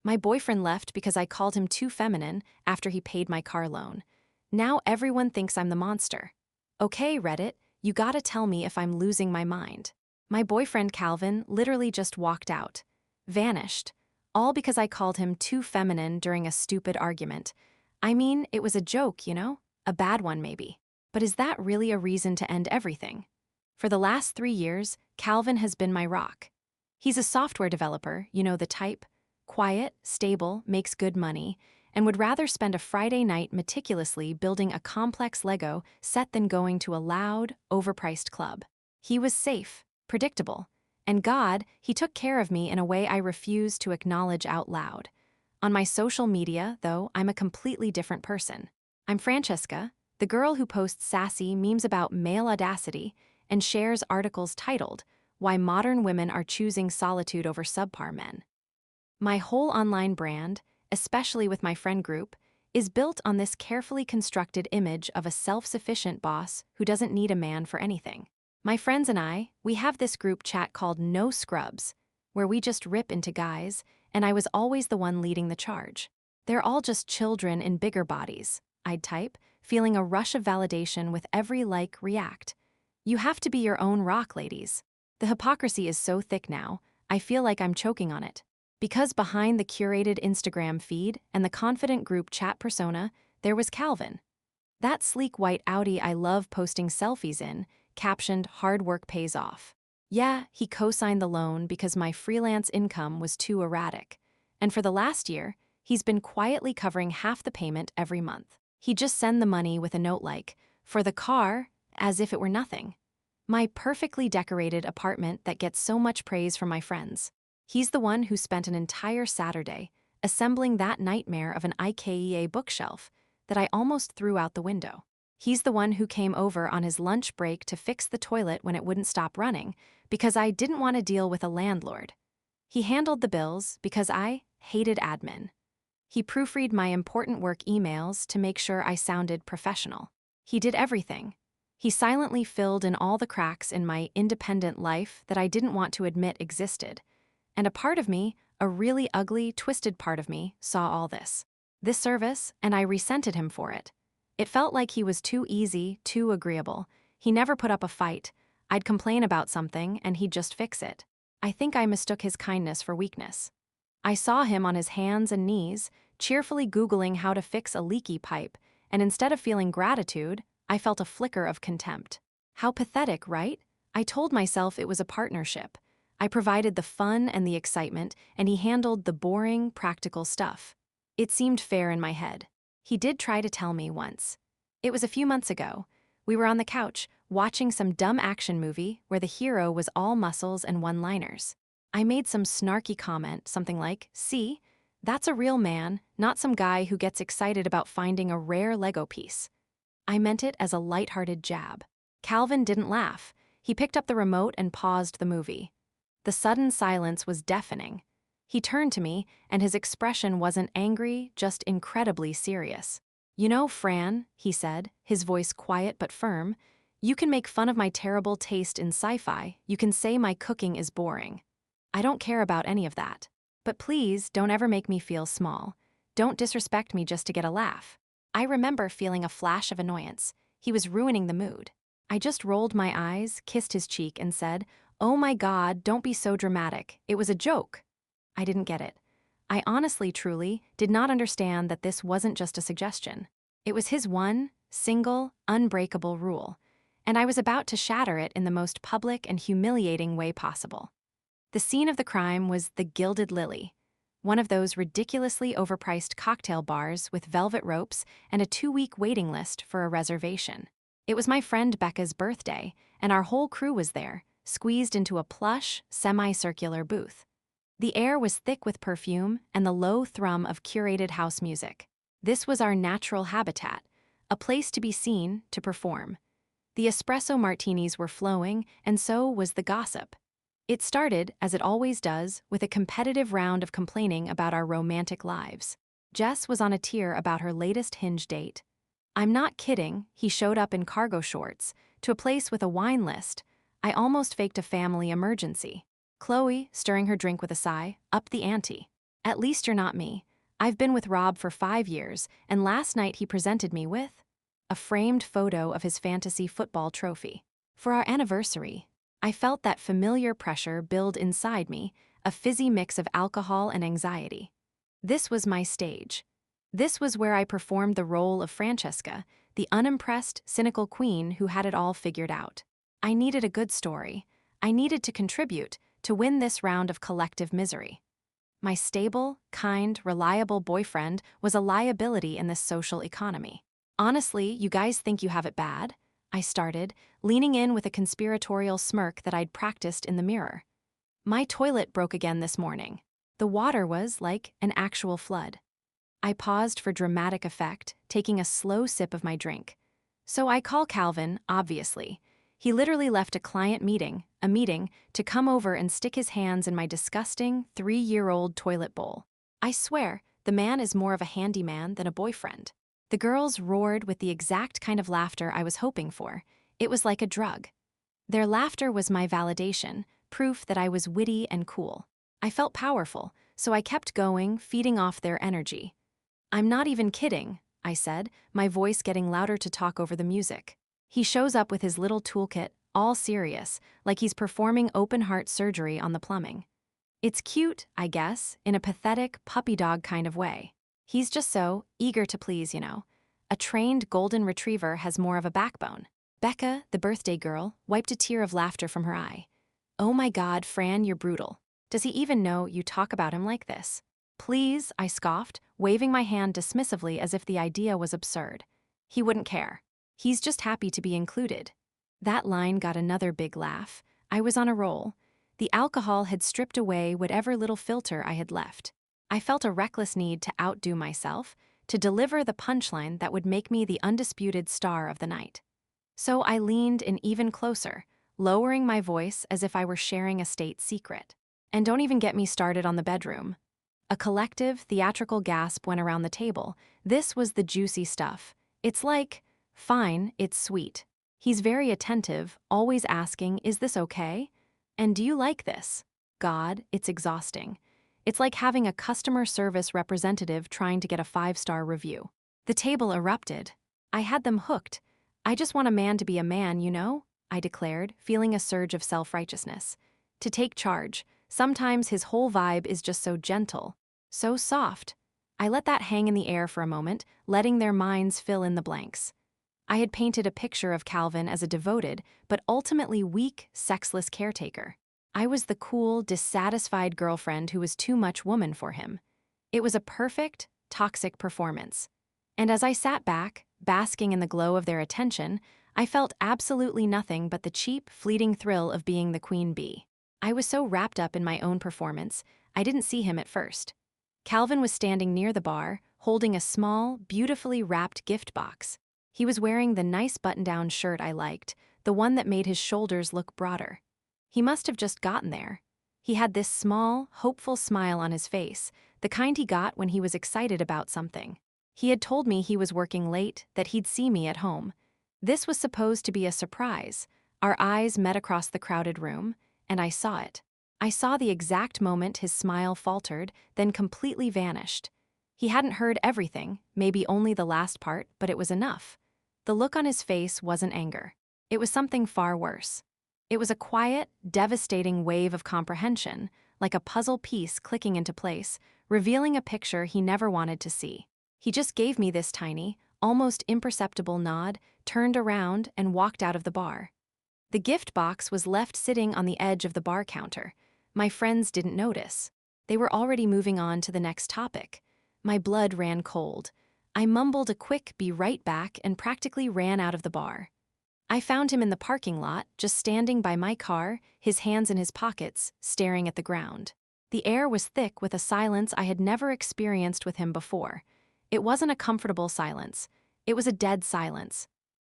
My boyfriend left because I called him too feminine after he paid my car loan. Now everyone thinks I'm the monster. Okay, Reddit, you gotta tell me if I'm losing my mind. My boyfriend Calvin literally just walked out. Vanished. All because I called him too feminine during a stupid argument. I mean, it was a joke, you know? A bad one, maybe. But is that really a reason to end everything? For the last 3 years, Calvin has been my rock. He's a software developer, you know the type. Quiet, stable, makes good money, and would rather spend a Friday night meticulously building a complex Lego set than going to a loud, overpriced club. He was safe, predictable, and God, he took care of me in a way I refuse to acknowledge out loud. On my social media, though, I'm a completely different person. I'm Francesca, the girl who posts sassy memes about male audacity and shares articles titled, "Why Modern Women Are Choosing Solitude Over Subpar Men." My whole online brand, especially with my friend group, is built on this carefully constructed image of a self-sufficient boss who doesn't need a man for anything. My friends and I, we have this group chat called No Scrubs, where we just rip into guys, and I was always the one leading the charge. They're all just children in bigger bodies, I'd type, feeling a rush of validation with every like react. You have to be your own rock, ladies. The hypocrisy is so thick now, I feel like I'm choking on it. Because behind the curated Instagram feed and the confident group chat persona, there was Calvin. That sleek white Audi I love posting selfies in, captioned "Hard work pays off." Yeah, he co-signed the loan because my freelance income was too erratic. And for the last year, he's been quietly covering half the payment every month. He'd just send the money with a note like, "For the car," as if it were nothing. My perfectly decorated apartment that gets so much praise from my friends. He's the one who spent an entire Saturday assembling that nightmare of an IKEA bookshelf that I almost threw out the window. He's the one who came over on his lunch break to fix the toilet when it wouldn't stop running because I didn't want to deal with a landlord. He handled the bills because I hated admin. He proofread my important work emails to make sure I sounded professional. He did everything. He silently filled in all the cracks in my independent life that I didn't want to admit existed. And a part of me, a really ugly, twisted part of me, saw all this. This service, and I resented him for it. It felt like he was too easy, too agreeable. He never put up a fight. I'd complain about something, and he'd just fix it. I think I mistook his kindness for weakness. I saw him on his hands and knees, cheerfully Googling how to fix a leaky pipe, and instead of feeling gratitude, I felt a flicker of contempt. How pathetic, right? I told myself it was a partnership. I provided the fun and the excitement, and he handled the boring, practical stuff. It seemed fair in my head. He did try to tell me once. It was a few months ago. We were on the couch, watching some dumb action movie where the hero was all muscles and one-liners. I made some snarky comment, something like, "See, that's a real man, not some guy who gets excited about finding a rare Lego piece." I meant it as a lighthearted jab. Calvin didn't laugh. He picked up the remote and paused the movie. The sudden silence was deafening. He turned to me, and his expression wasn't angry, just incredibly serious. "You know, Fran," he said, his voice quiet but firm, "you can make fun of my terrible taste in sci-fi, you can say my cooking is boring. I don't care about any of that. But please don't ever make me feel small. Don't disrespect me just to get a laugh." I remember feeling a flash of annoyance. He was ruining the mood. I just rolled my eyes, kissed his cheek, and said, "Oh my God, don't be so dramatic. It was a joke." I didn't get it. I honestly, truly, did not understand that this wasn't just a suggestion. It was his one, single, unbreakable rule, and I was about to shatter it in the most public and humiliating way possible. The scene of the crime was the Gilded Lily, one of those ridiculously overpriced cocktail bars with velvet ropes and a 2-week waiting list for a reservation. It was my friend Becca's birthday, and our whole crew was there, squeezed into a plush, semicircular booth. The air was thick with perfume and the low thrum of curated house music. This was our natural habitat, a place to be seen, to perform. The espresso martinis were flowing, and so was the gossip. It started, as it always does, with a competitive round of complaining about our romantic lives. Jess was on a tear about her latest Hinge date. I'm not kidding, he showed up in cargo shorts, to a place with a wine list. I almost faked a family emergency. Chloe, stirring her drink with a sigh, upped the ante. At least you're not me. I've been with Rob for 5 years, and last night he presented me with a framed photo of his fantasy football trophy. For our anniversary, I felt that familiar pressure build inside me, a fizzy mix of alcohol and anxiety. This was my stage. This was where I performed the role of Francesca, the unimpressed, cynical queen who had it all figured out. I needed a good story. I needed to contribute to win this round of collective misery. My stable, kind, reliable boyfriend was a liability in this social economy. Honestly, you guys think you have it bad? I started, leaning in with a conspiratorial smirk that I'd practiced in the mirror. My toilet broke again this morning. The water was like an actual flood. I paused for dramatic effect, taking a slow sip of my drink. So I call Calvin, obviously. He literally left a client meeting, to come over and stick his hands in my disgusting 3-year-old toilet bowl. I swear, the man is more of a handyman than a boyfriend. The girls roared with the exact kind of laughter I was hoping for. It was like a drug. Their laughter was my validation, proof that I was witty and cool. I felt powerful, so I kept going, feeding off their energy. "I'm not even kidding," I said, my voice getting louder to talk over the music. He shows up with his little toolkit, all serious, like he's performing open-heart surgery on the plumbing. It's cute, I guess, in a pathetic, puppy dog kind of way. He's just so eager to please, you know. A trained golden retriever has more of a backbone. Becca, the birthday girl, wiped a tear of laughter from her eye. "Oh my God, Fran, you're brutal. Does he even know you talk about him like this?" "Please," I scoffed, waving my hand dismissively as if the idea was absurd. He wouldn't care. He's just happy to be included. That line got another big laugh. I was on a roll. The alcohol had stripped away whatever little filter I had left. I felt a reckless need to outdo myself, to deliver the punchline that would make me the undisputed star of the night. So I leaned in even closer, lowering my voice as if I were sharing a state secret. And don't even get me started on the bedroom. A collective, theatrical gasp went around the table. This was the juicy stuff. It's like, fine, it's sweet. He's very attentive, always asking, "Is this okay? And do you like this?" God, it's exhausting. It's like having a customer service representative trying to get a 5-star review. The table erupted. I had them hooked. "I just want a man to be a man, you know?" I declared, feeling a surge of self-righteousness. To take charge. Sometimes his whole vibe is just so gentle, so soft. I let that hang in the air for a moment, letting their minds fill in the blanks. I had painted a picture of Calvin as a devoted, but ultimately weak, sexless caretaker. I was the cool, dissatisfied girlfriend who was too much woman for him. It was a perfect, toxic performance. And as I sat back, basking in the glow of their attention, I felt absolutely nothing but the cheap, fleeting thrill of being the queen bee. I was so wrapped up in my own performance, I didn't see him at first. Calvin was standing near the bar, holding a small, beautifully wrapped gift box. He was wearing the nice button-down shirt I liked, the one that made his shoulders look broader. He must have just gotten there. He had this small, hopeful smile on his face, the kind he got when he was excited about something. He had told me he was working late, that he'd see me at home. This was supposed to be a surprise. Our eyes met across the crowded room, and I saw it. I saw the exact moment his smile faltered, then completely vanished. He hadn't heard everything, maybe only the last part, but it was enough. The look on his face wasn't anger. It was something far worse. It was a quiet, devastating wave of comprehension, like a puzzle piece clicking into place, revealing a picture he never wanted to see. He just gave me this tiny, almost imperceptible nod, turned around, and walked out of the bar. The gift box was left sitting on the edge of the bar counter. My friends didn't notice. They were already moving on to the next topic. My blood ran cold. I mumbled a quick "be right back" and practically ran out of the bar. I found him in the parking lot, just standing by my car, his hands in his pockets, staring at the ground. The air was thick with a silence I had never experienced with him before. It wasn't a comfortable silence. It was a dead silence.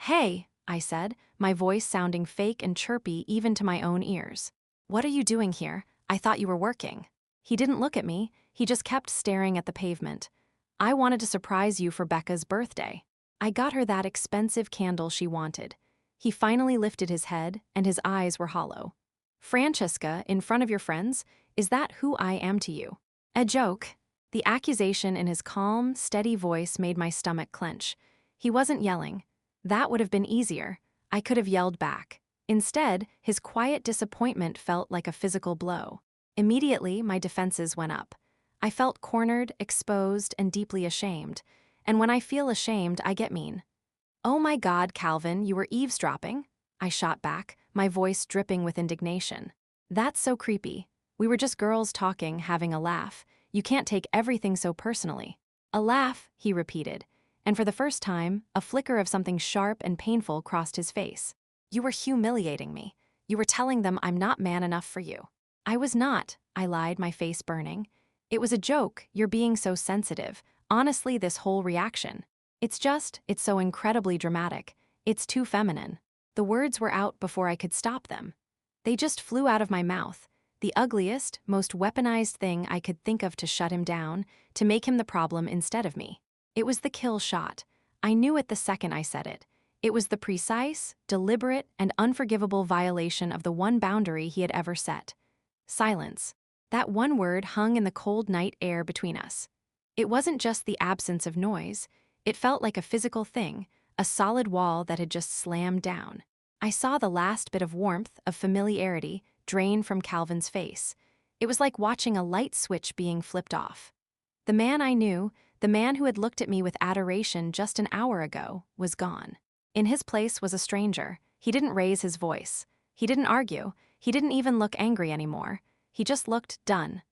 "Hey," I said, my voice sounding fake and chirpy even to my own ears. "What are you doing here? I thought you were working." He didn't look at me, he just kept staring at the pavement. "I wanted to surprise you for Becca's birthday. I got her that expensive candle she wanted." He finally lifted his head, and his eyes were hollow. "Francesca, in front of your friends, is that who I am to you?" A joke. The accusation in his calm, steady voice made my stomach clench. He wasn't yelling. That would have been easier. I could have yelled back. Instead, his quiet disappointment felt like a physical blow. Immediately, my defenses went up. I felt cornered, exposed, and deeply ashamed. And when I feel ashamed, I get mean. "Oh my God, Calvin, you were eavesdropping?" I shot back, my voice dripping with indignation. "That's so creepy. We were just girls talking, having a laugh. You can't take everything so personally." "A laugh," he repeated, and for the first time, a flicker of something sharp and painful crossed his face. "You were humiliating me. You were telling them I'm not man enough for you." "I was not," I lied, my face burning. "It was a joke, you're being so sensitive. Honestly, this whole reaction. It's so incredibly dramatic. It's too feminine." The words were out before I could stop them. They just flew out of my mouth. The ugliest, most weaponized thing I could think of to shut him down, to make him the problem instead of me. It was the kill shot. I knew it the second I said it. It was the precise, deliberate, and unforgivable violation of the one boundary he had ever set. Silence. That one word hung in the cold night air between us. It wasn't just the absence of noise. It felt like a physical thing, a solid wall that had just slammed down. I saw the last bit of warmth, of familiarity, drain from Calvin's face. It was like watching a light switch being flipped off. The man I knew, the man who had looked at me with adoration just an hour ago, was gone. In his place was a stranger. He didn't raise his voice. He didn't argue. He didn't even look angry anymore. He just looked done.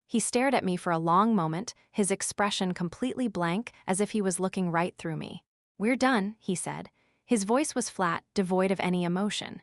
He stared at me for a long moment, his expression completely blank, as if he was looking right through me. "We're done," he said. His voice was flat, devoid of any emotion.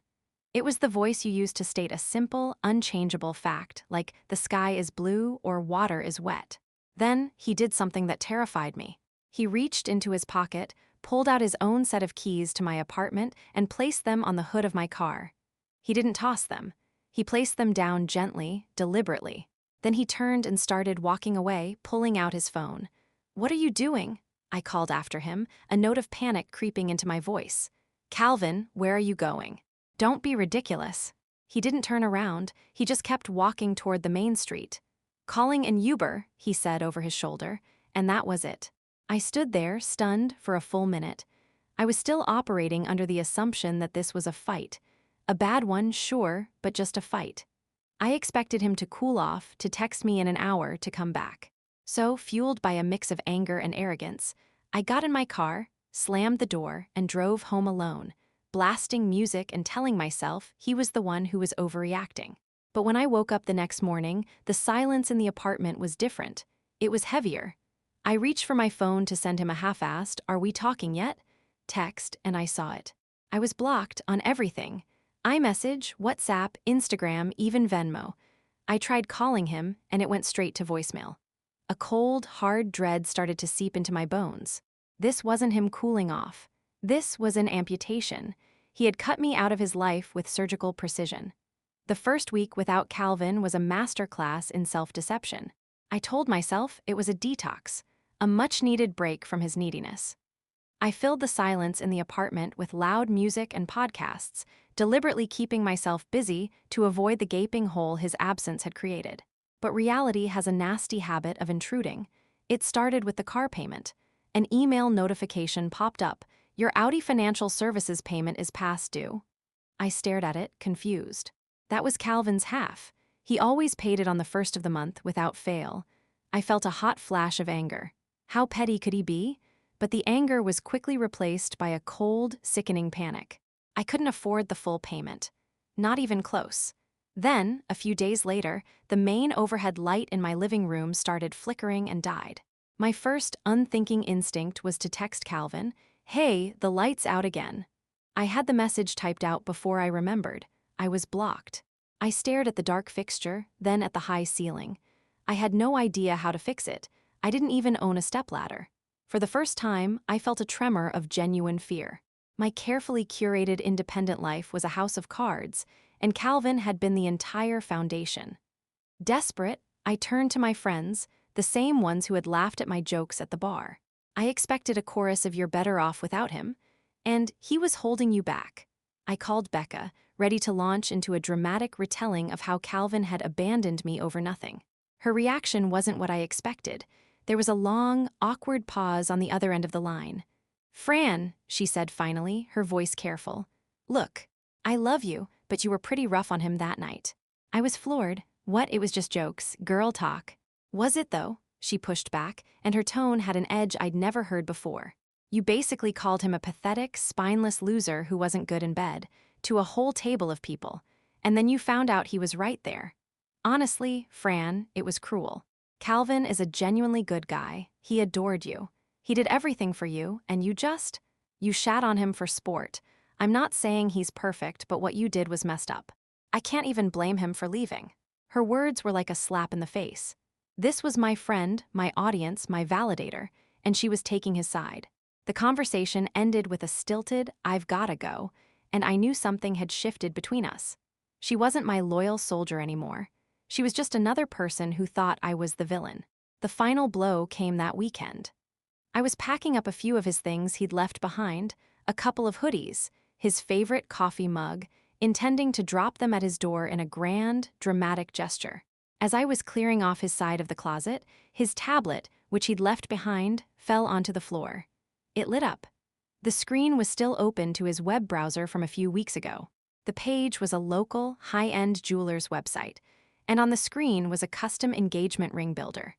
It was the voice you use to state a simple, unchangeable fact, like the sky is blue or water is wet. Then, he did something that terrified me. He reached into his pocket, pulled out his own set of keys to my apartment, and placed them on the hood of my car. He didn't toss them. He placed them down gently, deliberately. Then he turned and started walking away, pulling out his phone. "What are you doing?" I called after him, a note of panic creeping into my voice. "Calvin, where are you going?" "Don't be ridiculous." He didn't turn around, he just kept walking toward the main street. "Calling an Uber," he said over his shoulder, and that was it. I stood there, stunned, for a full minute. I was still operating under the assumption that this was a fight. A bad one, sure, but just a fight. I expected him to cool off, to text me in an hour to come back. So, fueled by a mix of anger and arrogance, I got in my car, slammed the door, and drove home alone, blasting music and telling myself he was the one who was overreacting. But when I woke up the next morning, the silence in the apartment was different. It was heavier. I reached for my phone to send him a half-assed, "Are we talking yet?" text, and I saw it. I was blocked on everything. iMessage, WhatsApp, Instagram, even Venmo. I tried calling him, and it went straight to voicemail. A cold, hard dread started to seep into my bones. This wasn't him cooling off. This was an amputation. He had cut me out of his life with surgical precision. The first week without Calvin was a masterclass in self-deception. I told myself it was a detox, a much-needed break from his neediness. I filled the silence in the apartment with loud music and podcasts, deliberately keeping myself busy to avoid the gaping hole his absence had created. But reality has a nasty habit of intruding. It started with the car payment. An email notification popped up. "Your Audi Financial Services payment is past due." I stared at it, confused. That was Calvin's half. He always paid it on the first of the month, without fail. I felt a hot flash of anger. How petty could he be? But the anger was quickly replaced by a cold, sickening panic. I couldn't afford the full payment. Not even close. Then, a few days later, the main overhead light in my living room started flickering and died. My first unthinking instinct was to text Calvin, "Hey, the light's out again." I had the message typed out before I remembered. I was blocked. I stared at the dark fixture, then at the high ceiling. I had no idea how to fix it. I didn't even own a stepladder. For the first time, I felt a tremor of genuine fear. My carefully curated independent life was a house of cards, and Calvin had been the entire foundation. Desperate, I turned to my friends, the same ones who had laughed at my jokes at the bar. I expected a chorus of "You're better off without him," and "He was holding you back." I called Becca, ready to launch into a dramatic retelling of how Calvin had abandoned me over nothing. Her reaction wasn't what I expected. There was a long, awkward pause on the other end of the line. "Fran," she said finally, her voice careful. "Look, I love you, but you were pretty rough on him that night." I was floored. What? It was just jokes, girl talk. "Was it though?" She pushed back, and her tone had an edge I'd never heard before. "You basically called him a pathetic, spineless loser who wasn't good in bed, to a whole table of people, and then you found out he was right there. Honestly, Fran, it was cruel. Calvin is a genuinely good guy. He adored you. He did everything for you, and you shat on him for sport. I'm not saying he's perfect, but what you did was messed up. I can't even blame him for leaving." Her words were like a slap in the face. This was my friend, my audience, my validator, and she was taking his side. The conversation ended with a stilted, "I've gotta go," and I knew something had shifted between us. She wasn't my loyal soldier anymore. She was just another person who thought I was the villain. The final blow came that weekend. I was packing up a few of his things he'd left behind, a couple of hoodies, his favorite coffee mug, intending to drop them at his door in a grand, dramatic gesture. As I was clearing off his side of the closet, his tablet, which he'd left behind, fell onto the floor. It lit up. The screen was still open to his web browser from a few weeks ago. The page was a local, high-end jeweler's website, and on the screen was a custom engagement ring builder.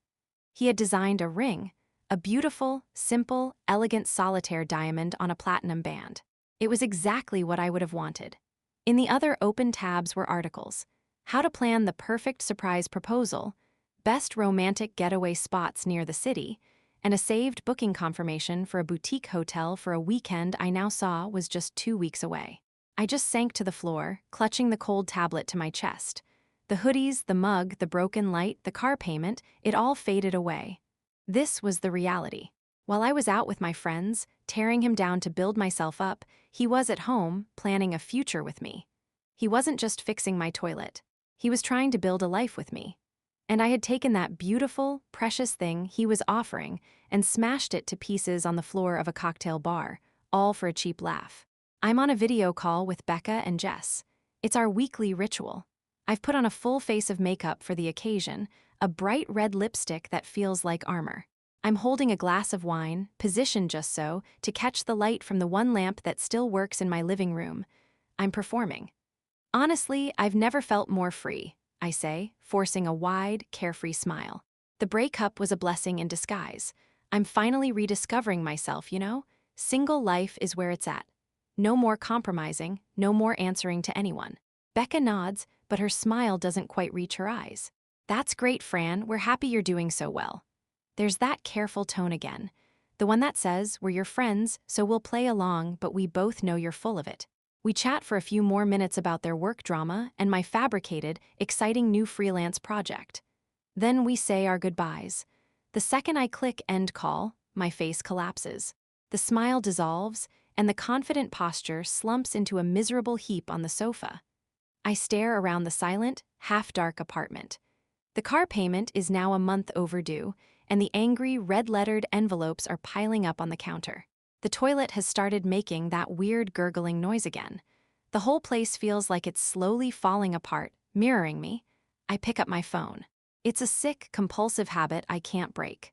He had designed a ring, a beautiful, simple, elegant solitaire diamond on a platinum band. It was exactly what I would have wanted. In the other open tabs were articles: how to plan the perfect surprise proposal, best romantic getaway spots near the city, and a saved booking confirmation for a boutique hotel for a weekend I now saw was just 2 weeks away. I just sank to the floor, clutching the cold tablet to my chest. The hoodies, the mug, the broken light, the car payment, it all faded away. This was the reality. While I was out with my friends, tearing him down to build myself up, he was at home, planning a future with me. He wasn't just fixing my toilet. He was trying to build a life with me. And I had taken that beautiful, precious thing he was offering and smashed it to pieces on the floor of a cocktail bar, all for a cheap laugh. I'm on a video call with Becca and Jess. It's our weekly ritual. I've put on a full face of makeup for the occasion, a bright red lipstick that feels like armor. I'm holding a glass of wine, positioned just so, to catch the light from the one lamp that still works in my living room. I'm performing. "Honestly, I've never felt more free," I say, forcing a wide, carefree smile. The breakup was a blessing in disguise. I'm finally rediscovering myself, you know? Single life is where it's at. No more compromising, no more answering to anyone. Becca nods, but her smile doesn't quite reach her eyes. "That's great, Fran. We're happy you're doing so well." There's that careful tone again. The one that says, "We're your friends, so we'll play along, but we both know you're full of it." We chat for a few more minutes about their work drama and my fabricated, exciting new freelance project. Then we say our goodbyes. The second I click end call, my face collapses. The smile dissolves, and the confident posture slumps into a miserable heap on the sofa. I stare around the silent, half-dark apartment. The car payment is now a month overdue, and the angry, red-lettered envelopes are piling up on the counter. The toilet has started making that weird gurgling noise again. The whole place feels like it's slowly falling apart, mirroring me. I pick up my phone. It's a sick, compulsive habit I can't break.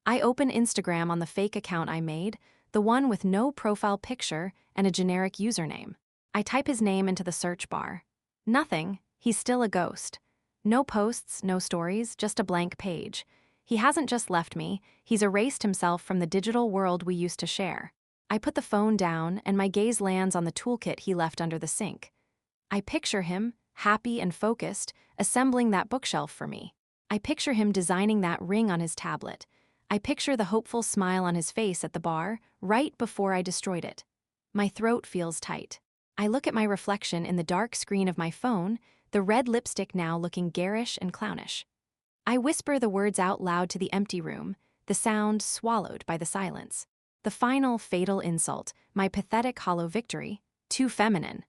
I open Instagram on the fake account I made, the one with no profile picture and a generic username. I type his name into the search bar. Nothing. He's still a ghost. No posts, no stories, just a blank page. He hasn't just left me, he's erased himself from the digital world we used to share. I put the phone down, and my gaze lands on the toolkit he left under the sink. I picture him, happy and focused, assembling that bookshelf for me. I picture him designing that ring on his tablet. I picture the hopeful smile on his face at the bar, right before I destroyed it. My throat feels tight. I look at my reflection in the dark screen of my phone, the red lipstick now looking garish and clownish. I whisper the words out loud to the empty room, the sound swallowed by the silence. The final fatal insult, my pathetic hollow victory, too feminine.